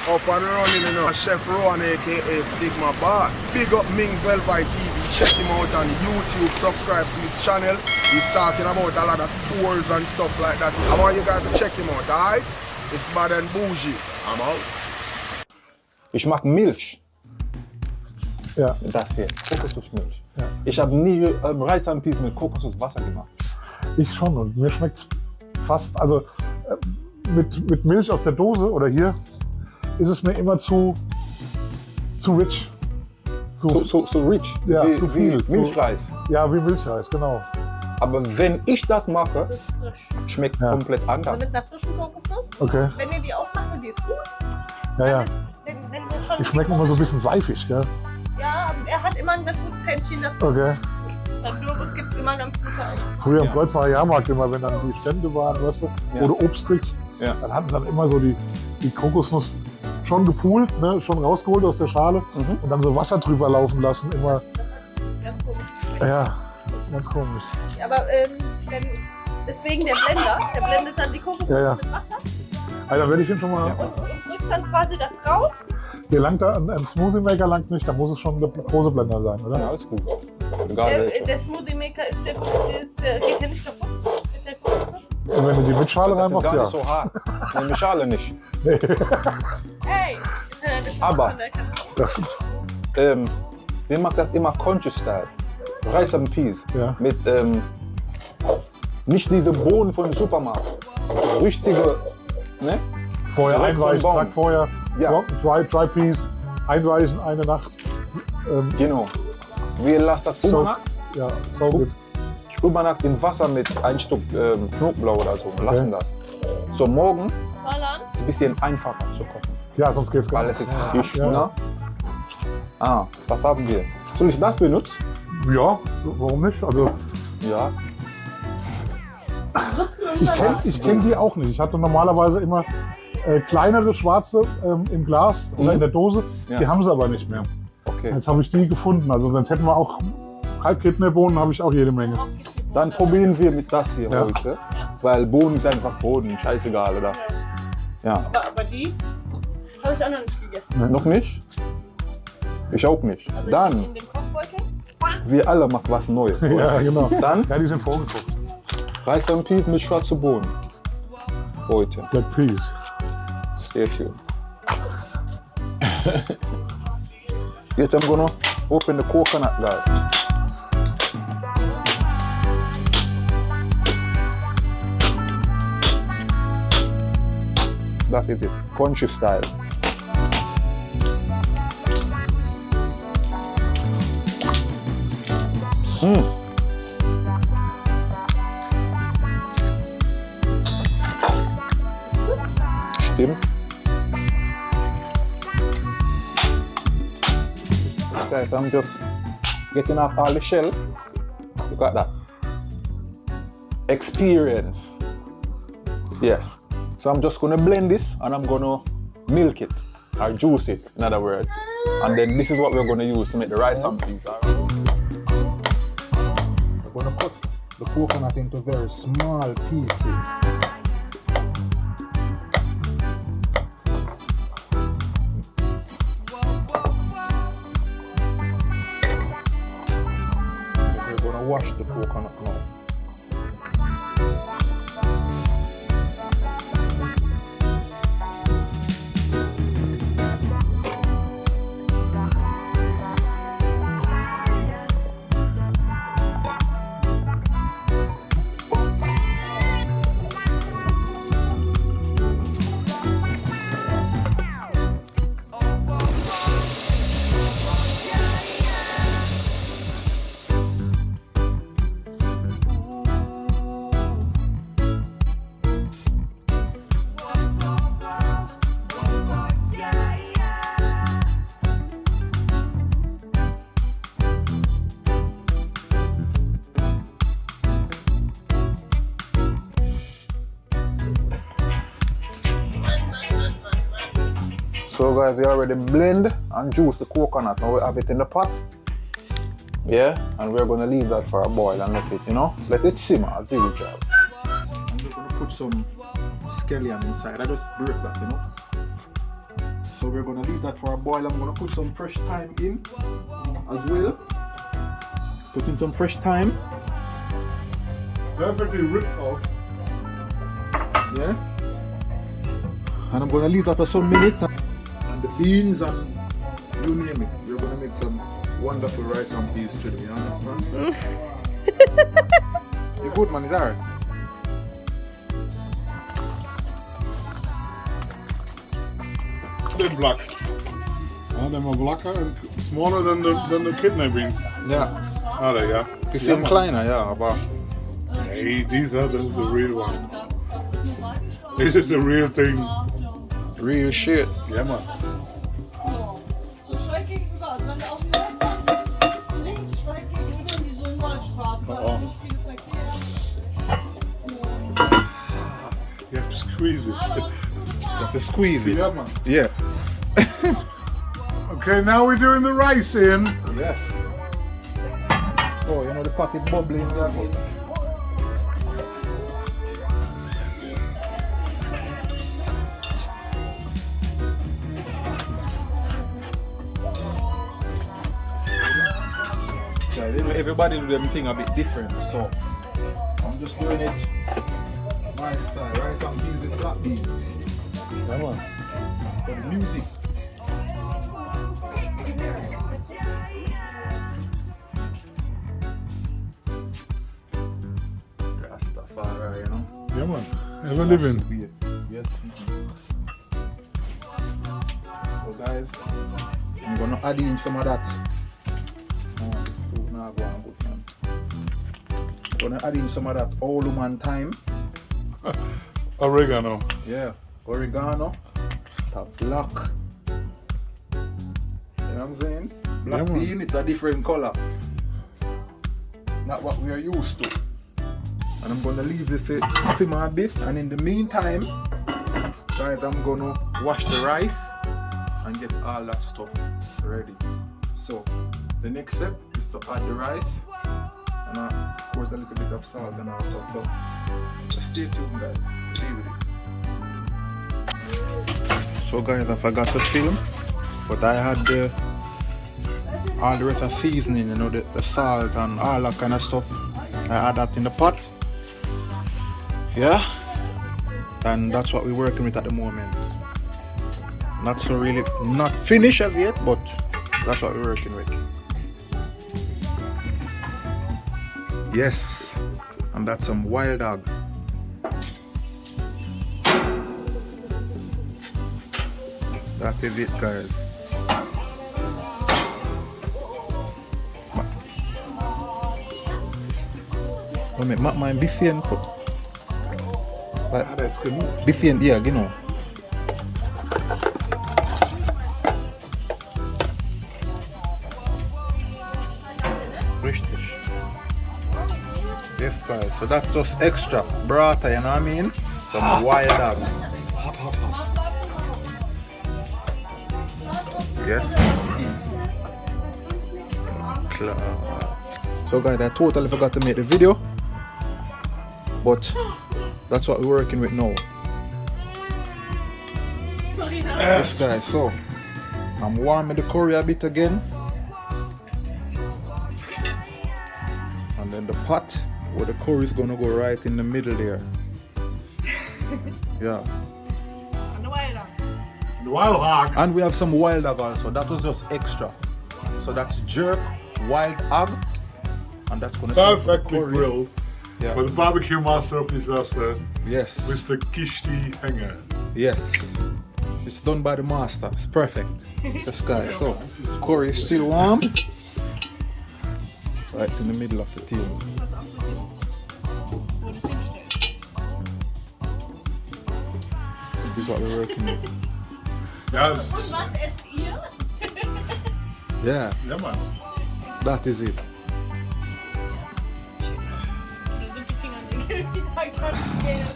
Up and running, you know. Chef Rowan, aka Stigma Boss. Big up Ming Velvet TV. Check him out on YouTube. Subscribe to his channel. He's talking about a lot of tours and stuff like that. I want you guys to check him out, alright? It's bad and bougie. I'm out. Ich mag Milch. Ja. Das hier, Kokosnussmilch. Ja. Ich habe nie Reis am Peas mit Kokosnusswasser gemacht. Ich schon und mir schmeckt es fast, also mit Milch aus der Dose oder hier ist es mir immer zu rich. So rich, Ja, wie, zu viel. Wie Milchreis. Ja, wie Milchreis, genau. Aber wenn ich das mache, Das ist frisch. schmeckt Ja. komplett Also anders. mit einer frischen Kokosnuss. Okay. Wenn ihr die aufmacht und die ist gut. Ja, ja. Wenn sie schon Die schmecken immer so ein bisschen seifig, gell? Ja, er hat immer ein ganz gutes Händchen dazu. Okay. Bei Globus gibt es immer ganz gute Eis. Früher im Ja. Kreuznacher Jahrmarkt immer, wenn dann die Stände waren, weißt du, wo du Obst kriegst, Ja. dann hatten sie dann immer so die Kokosnuss schon gepult, ne, schon rausgeholt aus der Schale und dann so Wasser drüber laufen lassen, immer. Ganz komisch geschmeckt. Ja, ganz komisch. Aber deswegen der Blender, der blendet dann die Kokosnuss Ja, ja. mit Wasser Alter, wenn ich ihn schon mal. und drückt dann quasi das raus. Der langt da, ein Smoothie Maker langt nicht, da muss es schon der große Blender sein, oder? Ja, alles gut. Egal welcher. Der Smoothie Maker geht ja nicht kaputt mit der Kokosnuss. Und wenn du die mit Schale Das ist reinmachst, gar ja. nicht so hart. Nee, mit Schale nicht. Ey! Aber- Das stimmt. Wir machen das immer Conscious Style. Reis am Peas. Ja. Mit nicht diese Bohnen von dem Supermarkt. Also richtige, ne? Vorher Direkt vom einweichen, Baum. zack, vorher Ja. Dry Peas, einweichen, eine Nacht. Genau. Wir lassen das So. Übernacht. Ja, so gut. Übernacht in Wasser mit ein Stück Knoblauch oder so. Lassen das. So morgen ist es ein bisschen einfacher zu kochen. Ja, sonst geht's gar Weil nicht. es ist frisch. Ja. Ne? Ah, was haben wir? Soll ich das benutzen? Ja, warum nicht? Also Ja. ich kenn die auch nicht. Ich hatte normalerweise immer kleinere schwarze im Glas oder in der Dose. Ja. Die haben sie aber nicht mehr. Okay. Jetzt habe ich die gefunden. Also sonst hätten wir auch Halbkettenbohnen, habe ich auch jede Menge. Dann probieren wir mit das hier Ja. heute. Weil Bohnen ist einfach Bohnen, scheißegal, oder? Ja. Aber die habe ich auch noch nicht gegessen. Noch nicht? Ich auch nicht. Also Dann, in dem Kochbeutel. wir alle machen was Neues. Ja, genau. Dann Ja, die sind vorgekocht. Reis und Peas mit schwarzen Bohnen. Heute. Black Peas. Stay tuned. Jetzt I'm gonna open the coconut, guys. That is it. Conscious style. Stimmt. Guys, I'm just getting off all the shell. Look at that. Experience. Yes. So I'm just gonna blend this and I'm gonna milk it or juice it, in other words. And then this is what we're gonna use to make the rice and peas. All right? We're gonna cut the coconut into very small pieces. We're gonna wash the coconut now. So guys, we already blend and juice the coconut. Now we have it in the pot. Yeah, and we're gonna leave that for a boil and let it, let it simmer as usual. I'm just gonna put some scallion inside. I just break that, So we're gonna leave that for a boil. I'm gonna put some fresh thyme in as well. Put in some fresh thyme. Perfectly ripped off. Yeah. And I'm gonna leave that for some minutes. And the beans and you name it. We're gonna make some wonderful rice and peas today, you understand? You're good, man, it's alright. They're black. Them are blacker and smaller than the kidney beans. Yeah. Are they, yeah? Bisschen kleiner, ja, aber. Hey, these are the real one. This is the real thing. Real shit. Yeah, man. So schräg gegenüber, also wenn du auf dem Left hast, links schräg gegenüber in die Sonnwaldstraße, da ist nicht viel Verkehr. You have to squeeze it. You have to squeeze it. Yeah, man. Yeah. Okay, now we're doing the rice in. Yes. Oh, you know the pot is bubbling there. Yeah, you know, everybody do them thing a bit different, so I'm just doing it my style. Rice and peas with black beans. Yeah, man. For the music. Rastafari, you know. Yeah, man. Ever living. Yes. So guys, I'm gonna add in some of that. Oh, this food now going good, man. I'm gonna add in some of that all-woman thyme. Oregano. Yeah, oregano. Top black. You know what I'm saying? Black Yeah, man. bean, it's a different color. Not what we are used to. And I'm gonna leave this to simmer a bit, and in the meantime, guys, I'm gonna wash the rice and get all that stuff ready. So the next step is to add the rice and of course a little bit of salt and all stuff. So just stay tuned, guys. Stay with it. So guys, I forgot to film, but I had all the rest of seasoning, you know, the salt and all that kind of stuff. I add that in the pot. Yeah, and that's what we're working with at the moment. Not so really, not finished as yet, but that's what we're working with. Yes, and that's some wild dog. That is it, guys. Moment, mak main bisschen po. Das ist genug. Bisschen, ja, genau. Richtig. Yes, guys. So that's just extra burrata, you know what I mean? Some wild dog. Hot, hot, hot. Yes. So guys, I totally forgot to make the video, but that's what we're working with now. Sorry, no. Yes guys, so I'm warming the curry a bit again. And then the pot where the curry is gonna go right in the middle there. Yeah. And the wild dog. The wild hog. And we have some wild hog also. That was just extra. So that's jerk, wild hog, and that's gonna serve for the Perfectly curry. grilled. Yeah. With the barbecue master of disaster, Yes. Mr. Gischtie Hänger. Yes. It's done by the master. It's perfect. This guy. So curry is still warm. Right in the middle of the team. Wo das hinstellt. This is what we're working with. Yes. Und was esst ihr? Yeah, Ja, man. that is it. Da sind die Fingernägel, die da ganz gehen.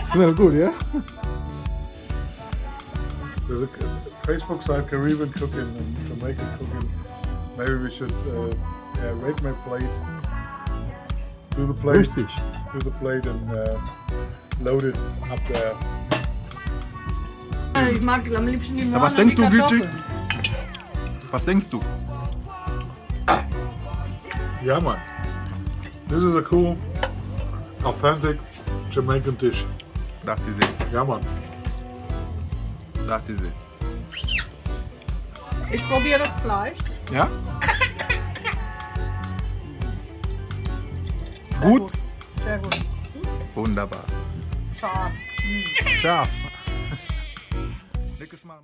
Smell good, yeah? There's a Facebook site, Caribbean cooking and Jamaican cooking. Maybe we should rate my plate. Do the plate. Richtig. Do the plate and load it up there. ich mag am liebsten die Ja, Möhren was und denkst die du, Gischtie? Kartoffeln. Was denkst du? Yeah, man. This is a cool, authentic Jamaican dish. That is it. Yeah, man. That is it. Ich probiere das Fleisch. Ja? Gut? Sehr gut. Wunderbar. Scharf. Scharf. Nächstes Mal.